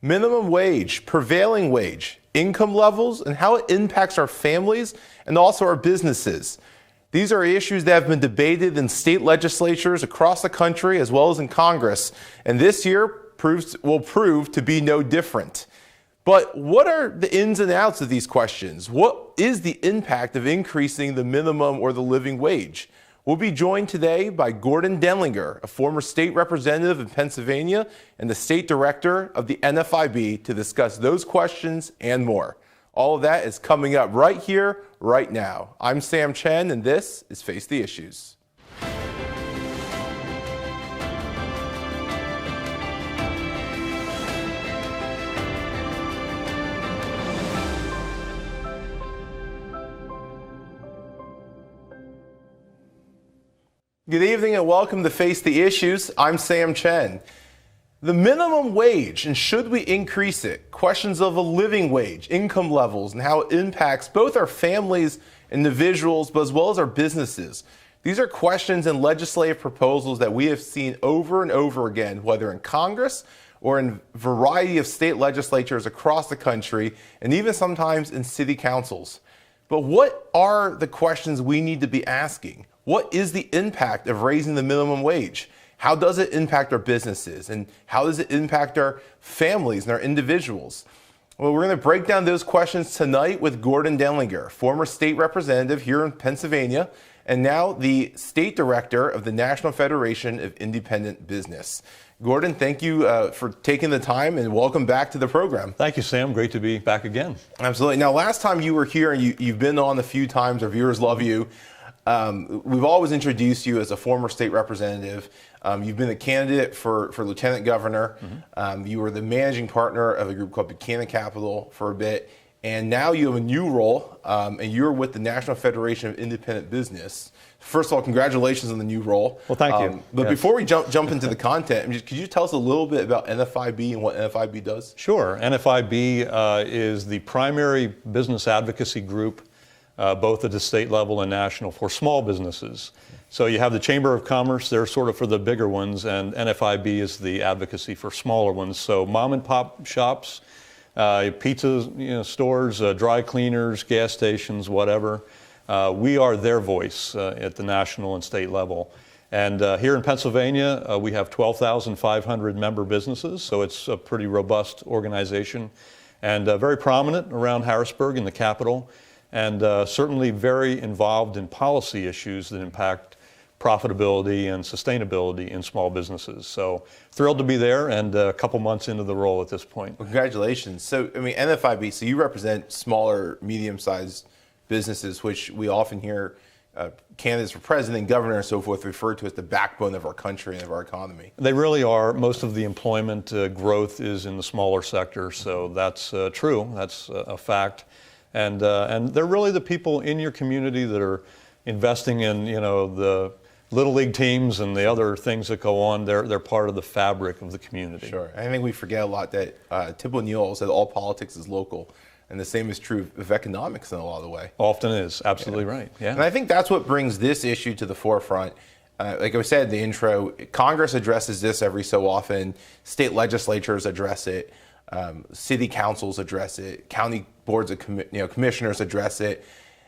Minimum wage, prevailing wage, income levels, and how it impacts our families and also our businesses. These are issues that have been debated in state legislatures across the country as well as in Congress, and this year will prove to be no different. But what are the ins and outs of these questions? What is the impact of increasing the minimum or the living wage? We'll be joined today by Gordon Denlinger, a former state representative in Pennsylvania and the state director of the NFIB, to discuss those questions and more. All of that is coming up right here, right now. I'm Sam Chen, and this is Face the Issues. Good evening and welcome to Face the Issues. I'm Sam Chen. The minimum wage, and should we increase it? Questions of a living wage, income levels, and how it impacts both our families, individuals, but as well as our businesses. These are questions and legislative proposals that we have seen over and over again, whether in Congress or in a variety of state legislatures across the country, and even sometimes in city councils. But what are the questions we need to be asking? What is the impact of raising the minimum wage? How does it impact our businesses? And how does it impact our families and our individuals? Well, we're going to break down those questions tonight with Gordon Denlinger, former state representative here in Pennsylvania, and now the state director of the National Federation of Independent Business. Gordon, thank you for taking the time, and welcome back to the program. Thank you, Sam. Great to be back again. Absolutely. Now, last time you were here, and you've been on a few times, our viewers love you. We've always introduced you as a former state representative. You've been a candidate for lieutenant governor. Mm-hmm. You were the managing partner of a group called Buchanan Capital for a bit. And now you have a new role, and you're with the National Federation of Independent Business. First of all, congratulations on the new role. Well, thank you. But before we jump into the content, could you tell us a little bit about NFIB and what NFIB does? Sure. NFIB is the primary business advocacy group, both at the state level and national, for small businesses. So you have the Chamber of Commerce, they're sort of for the bigger ones, and NFIB is the advocacy for smaller ones. So mom and pop shops, pizza stores, dry cleaners, gas stations, whatever. We are their voice at the national and state level. And here in Pennsylvania, we have 12,500 member businesses, so it's a pretty robust organization, and very prominent around Harrisburg in the capital, and certainly very involved in policy issues that impact profitability and sustainability in small businesses. So thrilled to be there, and a couple months into the role at this point. Well, congratulations. So, NFIB, so you represent smaller, medium-sized businesses, which we often hear candidates for president, governor, and so forth referred to as the backbone of our country and of our economy. They really are. Most of the employment growth is in the smaller sector, so that's true. That's a fact. And they're really the people in your community that are investing in, the Little League teams and the other things that go on. They're part of the fabric of the community. Sure. I think we forget a lot that Tip O'Neill said all politics is local. And the same is true of economics in a lot of the way. Often is. Absolutely right. Yeah. And I think that's what brings this issue to the forefront. Like I said in the intro, Congress addresses this every so often. State legislatures address it. City councils address it. County boards of commissioners address it.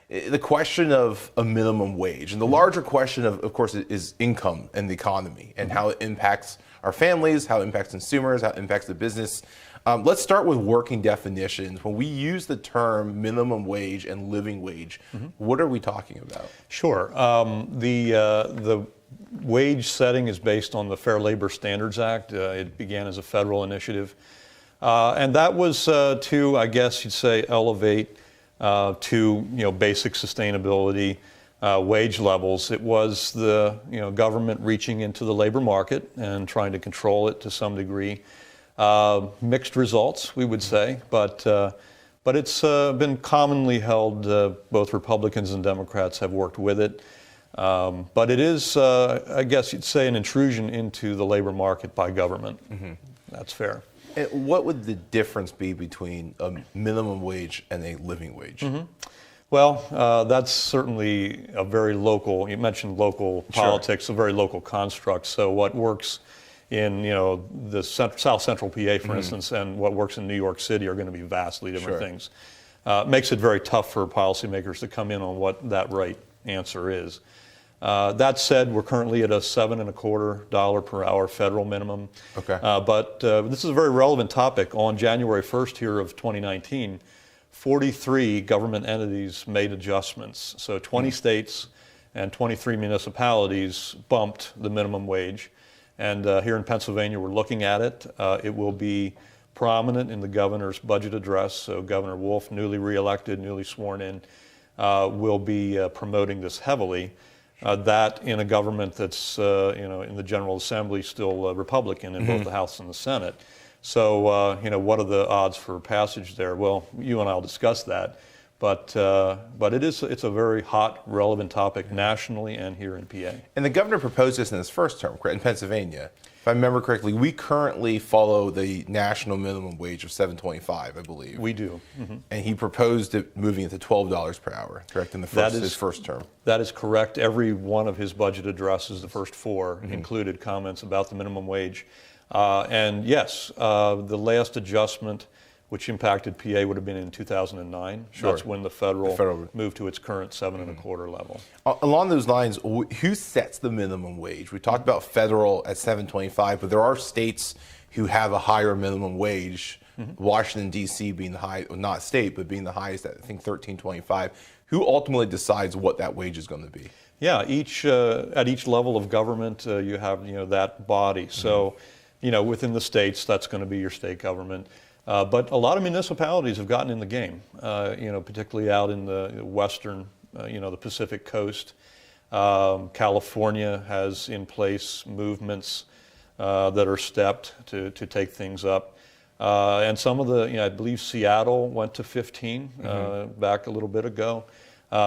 The question of a minimum wage, and the larger question of course, is income and the economy and how it impacts our families, how it impacts consumers, how it impacts the business. Let's start with working definitions. When we use the term minimum wage and living wage, what are we talking about? Sure. The wage setting is based on the Fair Labor Standards Act. It began as a federal initiative. And that was to, I guess you'd say, elevate to basic sustainability wage levels. It was the government reaching into the labor market and trying to control it to some degree. Mixed results, we would say, but it's been commonly held. Both Republicans and Democrats have worked with it. But it is, I guess you'd say, an intrusion into the labor market by government. Mm-hmm. That's fair. And what would the difference be between a minimum wage and a living wage? Mm-hmm. Well, that's certainly a very local, you mentioned local politics, a very local construct. So what works in the South Central PA, for instance, and what works in New York City are going to be vastly different things. Makes it very tough for policymakers to come in on what that right answer is. That said, we're currently at a $7.25 per hour federal minimum. Okay. But this is a very relevant topic. On January 1st here of 2019, 43 government entities made adjustments. So 20 states and 23 municipalities bumped the minimum wage. And here in Pennsylvania, we're looking at it. It will be prominent in the governor's budget address. So Governor Wolf, newly reelected, newly sworn in, will be promoting this heavily. That in a government that's, in the General Assembly still Republican in both the House and the Senate. So, what are the odds for passage there? Well, you and I will discuss that. But it's a very hot, relevant topic nationally and here in PA. And the governor proposed this in his first term, correct, in Pennsylvania. If I remember correctly, we currently follow the national minimum wage of $7.25, I believe. We do. And he proposed it moving it to $12 per hour, correct, in his first term. That is correct. Every one of his budget addresses, the first four, included comments about the minimum wage. And yes, the last adjustment, which impacted PA, would have been in 2009. Sure. That's when the federal moved to its current $7.25 level. Along those lines, who sets the minimum wage? We talked about federal at $7.25, but there are states who have a higher minimum wage. Washington, D.C. being the high, well, not state, but being the highest at, I think, $13.25. Who ultimately decides what that wage is going to be? Yeah, at each level of government, you have that body. So, within the states, that's going to be your state government. But a lot of municipalities have gotten in the game, particularly out in the western, the Pacific coast. California has in place movements that are stepped to take things up. And some of the, I believe Seattle went to 15 back a little bit ago.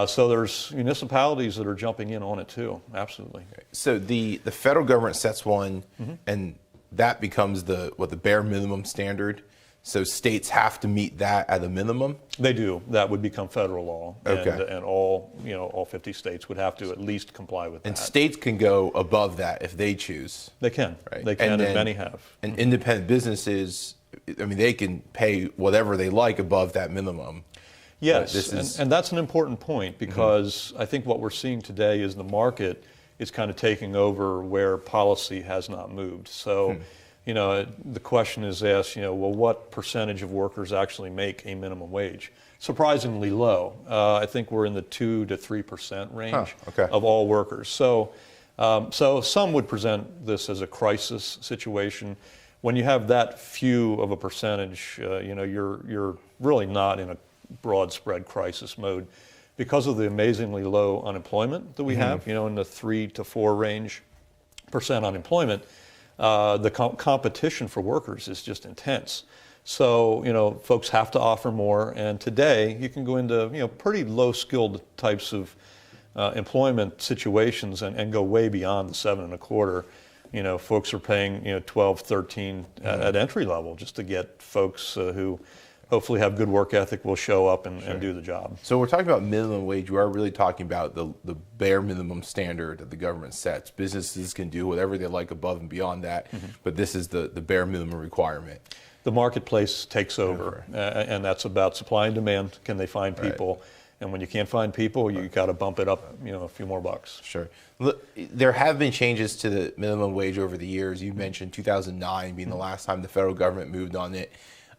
So there's municipalities that are jumping in on it too, absolutely. So the federal government sets one, and that becomes the bare minimum standard. So states have to meet that at a minimum? They do. That would become federal law. Okay. And all 50 states would have to at least comply with that. And states can go above that if they choose. They can. Right. They can, and many have. And independent businesses, they can pay whatever they like above that minimum. Yes, and that's an important point because I think what we're seeing today is the market is kind of taking over where policy has not moved. So, the question is asked, well, what percentage of workers actually make a minimum wage? Surprisingly low. I think we're in the 2 to 3% range of all workers. So some would present this as a crisis situation. When you have that few of a percentage, you're really not in a broad spread crisis mode because of the amazingly low unemployment that we have, in the 3 to 4 range percent unemployment. The competition for workers is just intense. So, folks have to offer more. And today you can go into, pretty low skilled types of employment situations and go way beyond the $7.25. Folks are paying, 12, 13 at entry level just to get folks who hopefully have good work ethic, will show up and do the job. So we're talking about minimum wage. We are really talking about the bare minimum standard that the government sets. Businesses can do whatever they like above and beyond that, but this is the bare minimum requirement. The marketplace takes over, and that's about supply and demand. Can they find people? And when you can't find people, you got to bump it up, a few more bucks. Sure. Look, there have been changes to the minimum wage over the years. You mentioned 2009 being the last time the federal government moved on it.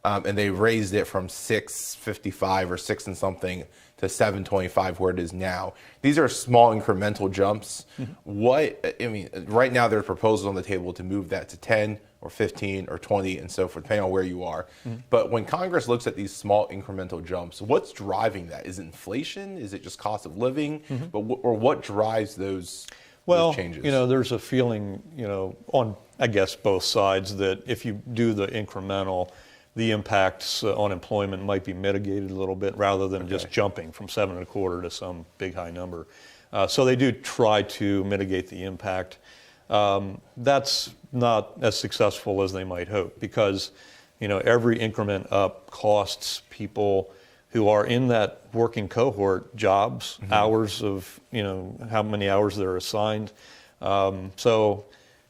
And they raised it from $6.55 or 6 and something to $7.25 where it is now. These are small incremental jumps. Right now there are proposals on the table to move that to 10 or 15 or 20 and so forth, depending on where you are. But when Congress looks at these small incremental jumps, what's driving that? Is it inflation? Is it just cost of living? Or what drives those changes? There's a feeling, on, I guess, both sides that if you do the incremental, the impacts on employment might be mitigated a little bit rather than just jumping from $7.25 to some big high number. So they do try to mitigate the impact. That's not as successful as they might hope because, every increment up costs people who are in that working cohort jobs, hours of, how many hours they're assigned. So,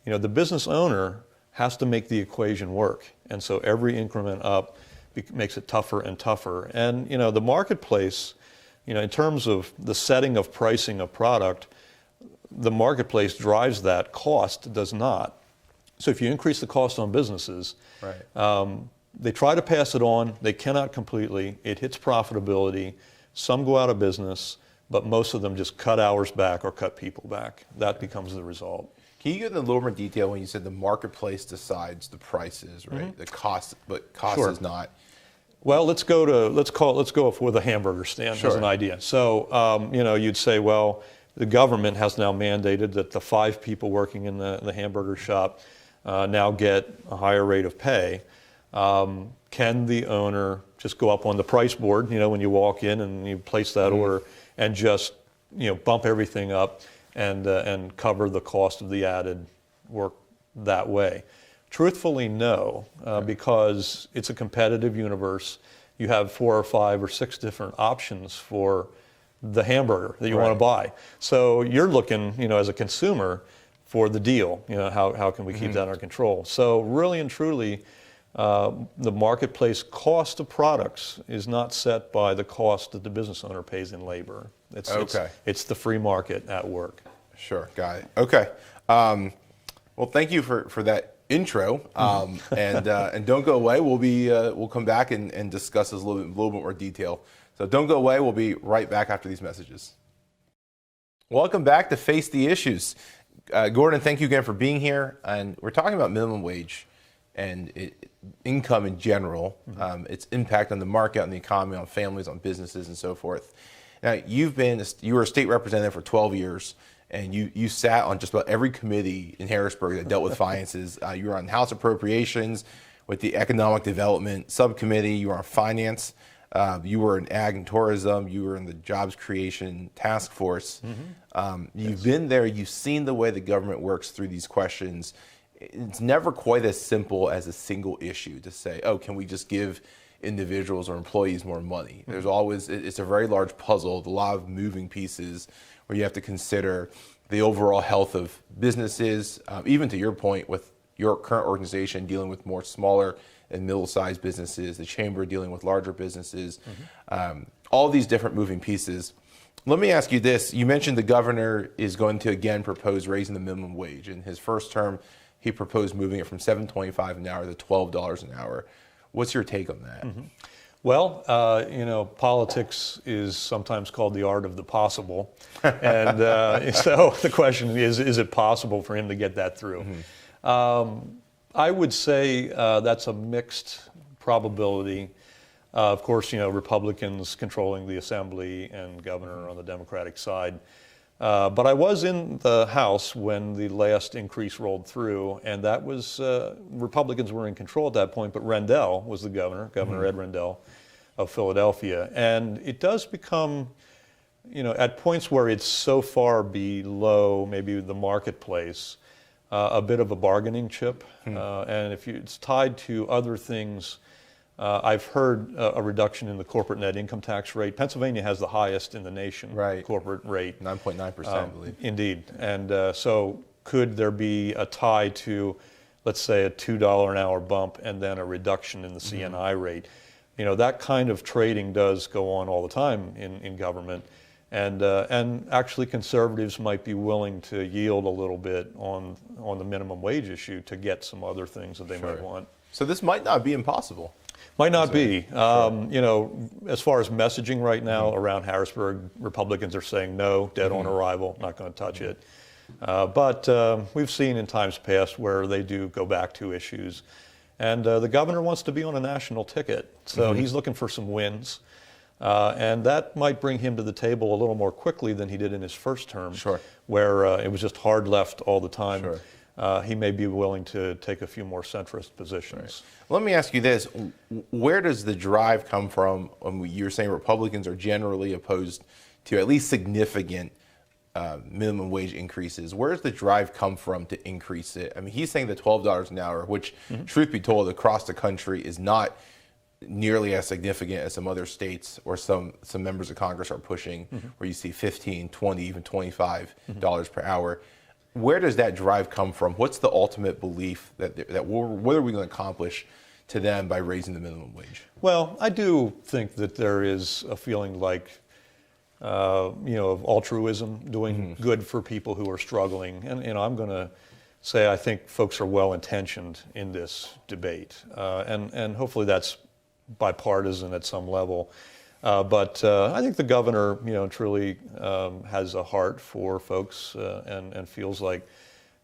the business owner has to make the equation work. And so every increment up makes it tougher and tougher. And the marketplace, in terms of the setting of pricing of product, the marketplace drives that. Cost does not. So if you increase the cost on businesses, right. They try to pass it on. They cannot completely. It hits profitability. Some go out of business, but most of them just cut hours back or cut people back. That becomes the result. Can you get into a little more detail when you said the marketplace decides the prices, right? Mm-hmm. The cost, but cost Sure. is not. Well, let's go with a hamburger stand Sure. as an idea. So, you'd say, well, the government has now mandated that the 5 people working in the hamburger shop now get a higher rate of pay. Can the owner just go up on the price board, when you walk in and you place that order, and just, bump everything up and cover the cost of the added work that way? Truthfully, no, because it's a competitive universe. You have 4 or 5 or 6 different options for the hamburger that you want to buy. So you're looking, as a consumer for the deal. How can we keep that under control? So really and truly, the marketplace cost of products is not set by the cost that the business owner pays in labor. It's the free market at work. Sure, got it. Okay. Well, thank you for that intro, and don't go away. We'll come back and discuss this a little bit more detail. So don't go away. We'll be right back after these messages. Welcome back to Face the Issues. Gordon, thank you again for being here. And we're talking about minimum wage and income in general, its impact on the market, on the economy, on families, on businesses, and so forth. Now, you were a state representative for 12 years. And you sat on just about every committee in Harrisburg that dealt with finances. You were on House Appropriations with the Economic Development Subcommittee. You were on Finance. You were in Ag and Tourism. You were in the Jobs Creation Task Force. You've been there. You've seen the way the government works through these questions. It's never quite as simple as a single issue to say, oh, can we just give individuals or employees more money? There's always, it's a very large puzzle, with a lot of moving pieces, where you have to consider the overall health of businesses, even to your point with your current organization dealing with more smaller and middle-sized businesses, the chamber dealing with larger businesses, all these different moving pieces. Let me ask you this. You mentioned the governor is going to again propose raising the minimum wage. In his first term, he proposed moving it from $7.25 an hour to $12 an hour. What's your take on that? Well, politics is sometimes called the art of the possible. And so the question is it possible for him to get that through? I would say that's a mixed probability. Of course, Republicans controlling the Assembly and governor on the Democratic side. But I was in the House when the last increase rolled through, and that was, Republicans were in control at that point, but Rendell was the governor, Governor Ed Rendell of Philadelphia. And it does become, at points where it's so far below maybe the marketplace, a bit of a bargaining chip. And if it's tied to other things, I've heard a reduction in the corporate net income tax rate. Pennsylvania has the highest in the nation corporate rate. 9.9%, I believe. Indeed. And so could there be a tie to, let's say, a $2 an hour bump and then a reduction in the CNI rate? That kind of trading does go on all the time in government. And actually conservatives might be willing to yield a little bit on the minimum wage issue to get some other things that they might want. So this might not be impossible. Might not be. As far as messaging right now around Harrisburg, Republicans are saying no, dead on arrival, not going to touch it. But we've seen in times past where they do go back to issues. And the governor wants to be on a national ticket, so he's looking for some wins. And that might bring him to the table a little more quickly than he did in his first term, where it was just hard left all the time. He may be willing to take a few more centrist positions. Let me ask you this. Where does the drive come from? You're saying Republicans are generally opposed to at least significant minimum wage increases. Where does the drive come from to increase it? I mean, he's saying the $12 an hour, which, truth be told, across the country is not nearly as significant as some other states or some members of Congress are pushing, where you see $15, $20, even $25 per hour. where does that drive come from? What's the ultimate belief what are we going to accomplish to them by raising the minimum wage? Well, I do think that there is a feeling like, of altruism, doing good for people who are struggling. And, I'm going to say I think folks are well-intentioned in this debate. And hopefully that's bipartisan at some level. But I think the governor, truly has a heart for folks and feels like,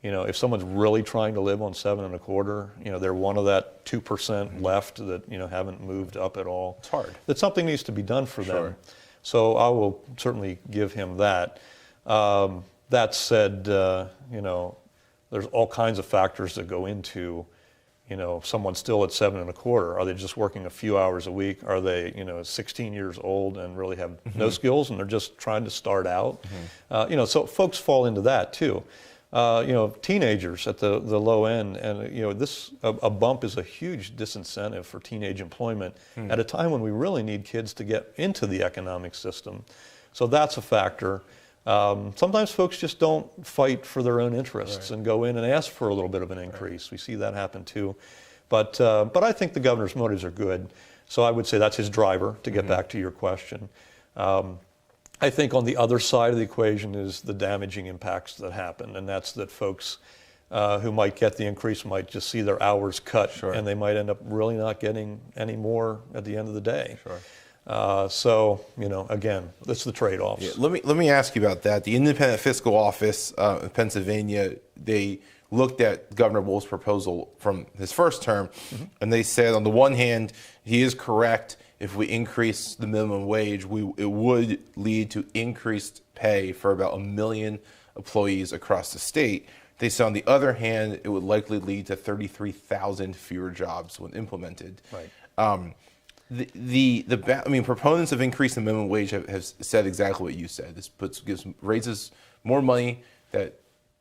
if someone's really trying to live on 7.25, they're one of that 2% left that, haven't moved up at all. It's hard. That something needs to be done for Sure. them. So I will certainly give him that. That said, there's all kinds of factors that go into, someone still at 7.25. Are they just working a few hours a week? Are they, 16 years old and really have no skills and they're just trying to start out? So folks fall into that too. Teenagers at the low end, and a bump is a huge disincentive for teenage employment at a time when we really need kids to get into the economic system. So that's a factor. Sometimes folks just don't fight for their own interests and go in and ask for a little bit of an increase. We see that happen too. But I think the governor's motives are good. So I would say that's his driver, to get back to your question. I think on the other side of the equation is the damaging impacts that happen, and that's that folks who might get the increase might just see their hours cut, and they might end up really not getting any more at the end of the day. So, again, that's the trade-offs. Yeah, let me ask you about that. The Independent Fiscal Office in Pennsylvania, they looked at Governor Wolf's proposal from his first term, and they said, on the one hand, he is correct. If we increase the minimum wage, it would lead to increased pay for about 1 million employees across the state. They said, on the other hand, it would likely lead to 33,000 fewer jobs when implemented. Proponents of increasing the minimum wage have said exactly what you said. This raises more money that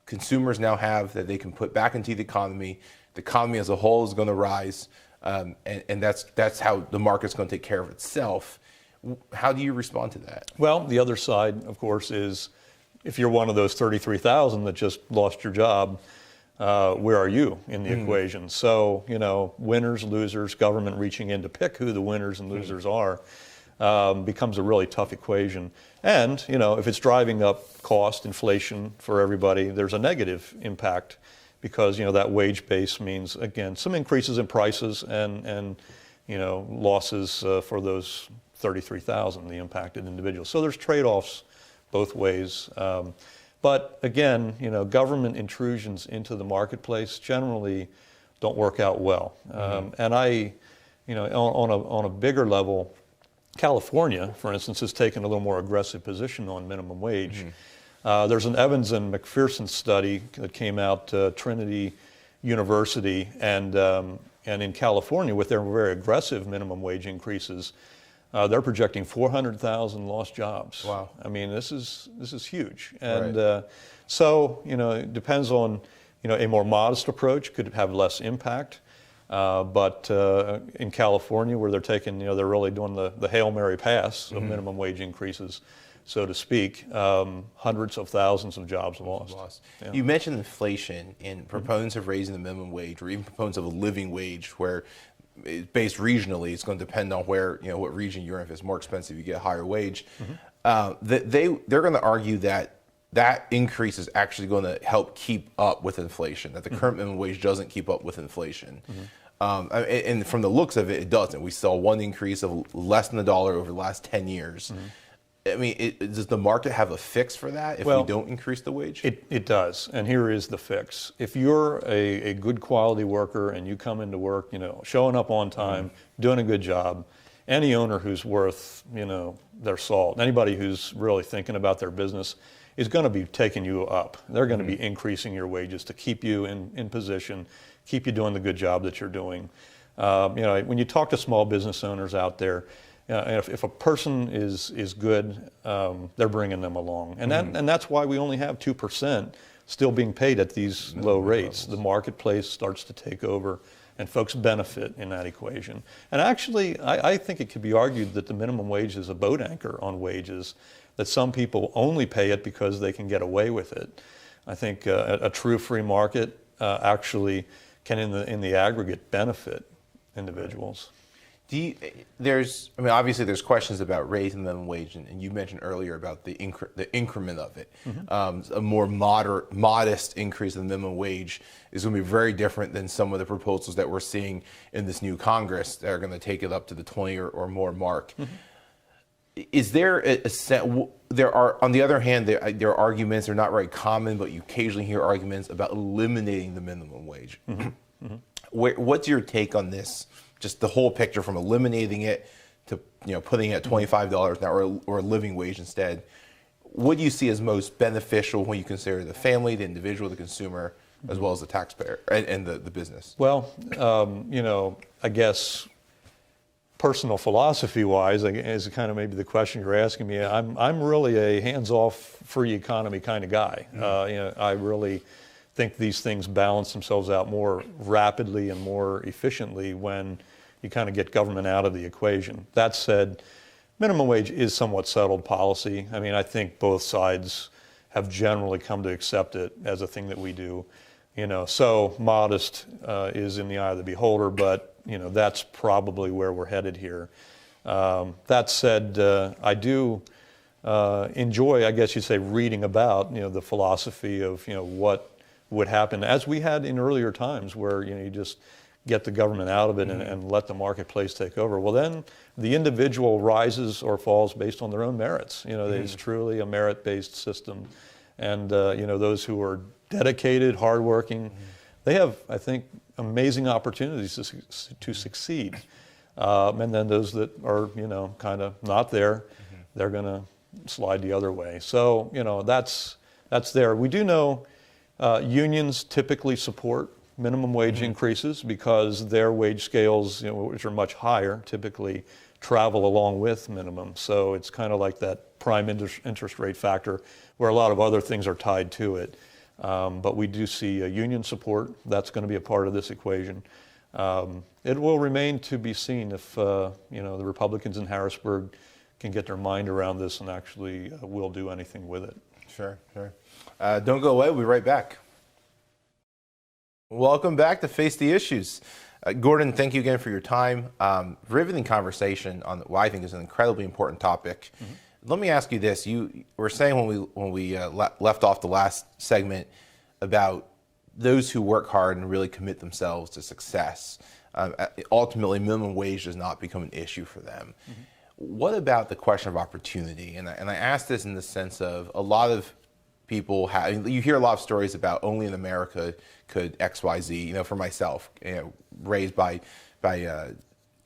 consumers now have that they can put back into the economy. The economy as a whole is going to rise. And that's how the market's going to take care of itself. How do you respond to that? Well, the other side, of course, is if you're one of those 33,000 that just lost your job, where are you in the equation? So, winners, losers, government reaching in to pick who the winners and losers are becomes a really tough equation. And, if it's driving up cost, inflation for everybody, there's a negative impact. Because that wage base means, again, some increases in prices and losses for those 33,000, the impacted individuals. So there's trade-offs both ways. But again, government intrusions into the marketplace generally don't work out well. And on a bigger level, California, for instance, has taken a little more aggressive position on minimum wage. There's an Evans and McPherson study that came out Trinity University, and in California, with their very aggressive minimum wage increases, they're projecting 400,000 lost jobs. Wow! I mean, this is huge, and so it depends on a more modest approach could have less impact. But in California, where they're taking, they're really doing the Hail Mary pass of minimum wage increases, so to speak, hundreds of thousands of jobs lost. Yeah. You mentioned inflation, and proponents of raising the minimum wage, or even proponents of a living wage, where based regionally, it's going to depend on where, what region you're in. If it's more expensive, you get a higher wage. They're going to argue that increase is actually going to help keep up with inflation, that the current minimum wage doesn't keep up with inflation. And from the looks of it, it doesn't. We saw one increase of less than $1 over the last 10 years. I mean, does the market have a fix for that if we don't increase the wage? It does, and here is the fix. If you're a good quality worker and you come into work, showing up on time, doing a good job, any owner who's worth, their salt, anybody who's really thinking about their business is going to be taking you up. They're going to be increasing your wages to keep you in position, keep you doing the good job that you're doing. When you talk to small business owners out there, if a person is good, they're bringing them along, and that's why we only have 2% still being paid at these low rates. The marketplace starts to take over, and folks benefit in that equation. And actually, I think it could be argued that the minimum wage is a boat anchor on wages, that some people only pay it because they can get away with it. I think a true free market actually can, in the aggregate, benefit individuals. Obviously there's questions about raising the minimum wage, and you mentioned earlier about the increment of it. A more modest increase in the minimum wage is going to be very different than some of the proposals that we're seeing in this new Congress that are going to take it up to the 20 or more mark. Is there there are, on the other hand, there are arguments, they're not very common, but you occasionally hear arguments about eliminating the minimum wage. What's your take on this? Just the whole picture, from eliminating it to putting it at $25 an hour or a living wage instead. What do you see as most beneficial when you consider the family, the individual, the consumer, as well as the taxpayer and the business? Well, I guess personal philosophy-wise is kind of maybe the question you're asking me. I'm really a hands-off, free economy kind of guy. I really think these things balance themselves out more rapidly and more efficiently when you kind of get government out of the equation. That said, minimum wage is somewhat settled policy. I mean, I think both sides have generally come to accept it as a thing that we do. So modest is in the eye of the beholder, but that's probably where we're headed here. That said, I do enjoy, I guess you'd say, reading about the philosophy of what would happen, as we had in earlier times, where you just get the government out of it and let the marketplace take over. Well, then the individual rises or falls based on their own merits. It's truly a merit-based system, and those who are dedicated, hardworking, they have, I think, amazing opportunities to succeed. And then those that are kind of not there, they're going to slide the other way. So that's there. We do know unions typically support minimum wage increases because their wage scales, which are much higher, typically travel along with minimum. So it's kind of like that prime interest rate factor where a lot of other things are tied to it. But we do see union support. That's going to be a part of this equation. It will remain to be seen if the Republicans in Harrisburg can get their mind around this and actually will do anything with it. Sure. Don't go away. We'll be right back. Welcome back to Face the Issues. Gordon, thank you again for your time. Riveting conversation on what I think is an incredibly important topic. Let me ask you this. You were saying when we left off the last segment about those who work hard and really commit themselves to success. Ultimately, minimum wage does not become an issue for them. What about the question of opportunity? And I ask this in the sense of a lot of people you hear a lot of stories about only in America could XYZ, for myself, raised by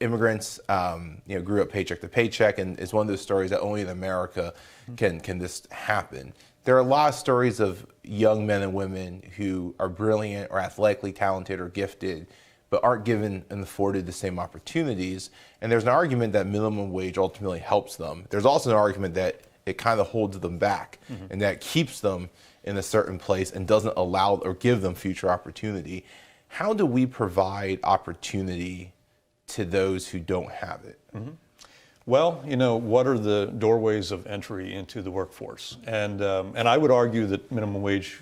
immigrants, grew up paycheck to paycheck, and it's one of those stories that only in America can this happen. There are a lot of stories of young men and women who are brilliant or athletically talented or gifted, but aren't given and afforded the same opportunities. And there's an argument that minimum wage ultimately helps them. There's also an argument that it kind of holds them back and that keeps them in a certain place and doesn't allow or give them future opportunity. How do we provide opportunity to those who don't have it? Well, what are the doorways of entry into the workforce? And I would argue that minimum wage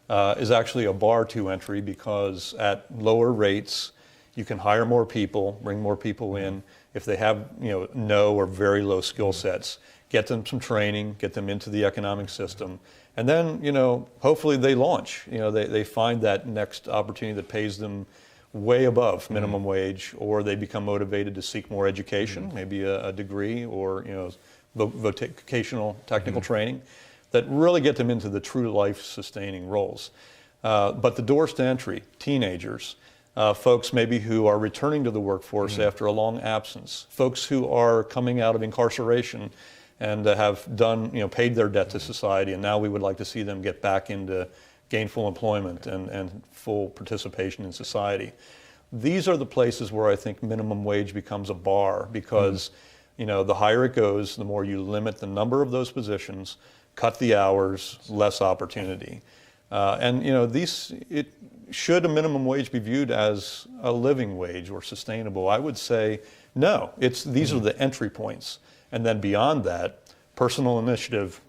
is actually a bar to entry, because at lower rates, you can hire more people, bring more people in. If they have no or very low skill sets, get them some training, get them into the economic system, and then hopefully they launch. They find that next opportunity that pays them way above minimum wage, or they become motivated to seek more education, maybe a degree or vocational technical training that really get them into the true life-sustaining roles. But the doors to entry, teenagers, folks maybe who are returning to the workforce after a long absence, folks who are coming out of incarceration and have done, paid their debt to society, and now we would like to see them get back into gainful employment and full participation in society. These are the places where I think minimum wage becomes a bar, because the higher it goes, the more you limit the number of those positions, cut the hours, less opportunity. Should a minimum wage be viewed as a living wage or sustainable? I would say no. These are the entry points. And then beyond that, personal initiative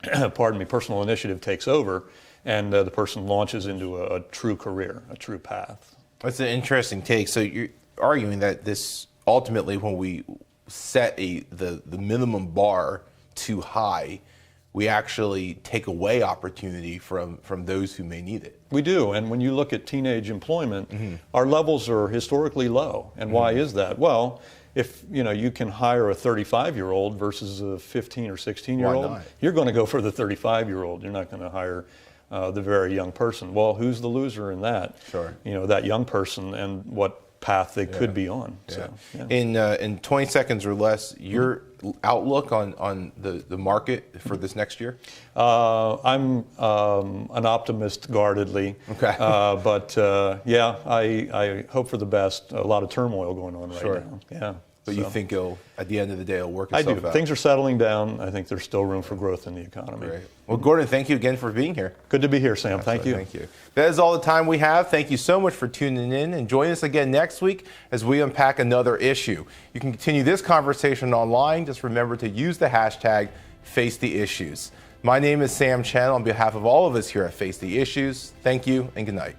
takes over, and the person launches into a true career, a true path. That's an interesting take. So you're arguing that this ultimately, when we set the minimum bar too high, we actually take away opportunity from those who may need it. We do, and when you look at teenage employment, our levels are historically low. And why is that? Well, if you can hire a 35-year-old versus a 15 or 16-year-old, you're going to go for the 35-year-old. You're not going to hire the very young person. Well, who's the loser in that? Sure. That young person and what path they could be on. Yeah. So, In 20 seconds or less, your outlook on the market for this next year? I'm an optimist guardedly. Okay. But I hope for the best. A lot of turmoil going on right now. Yeah. But you think at the end of the day, it'll work I itself do. out? Things are settling down. I think there's still room for growth in the economy. Great. Well, Gordon, thank you again for being here. Good to be here, Sam. Thank you. Thank you. That is all the time we have. Thank you so much for tuning in, and join us again next week as we unpack another issue. You can continue this conversation online. Just remember to use the hashtag #FaceTheIssues. My name is Sam Chen. On behalf of all of us here at Face the Issues, thank you and good night.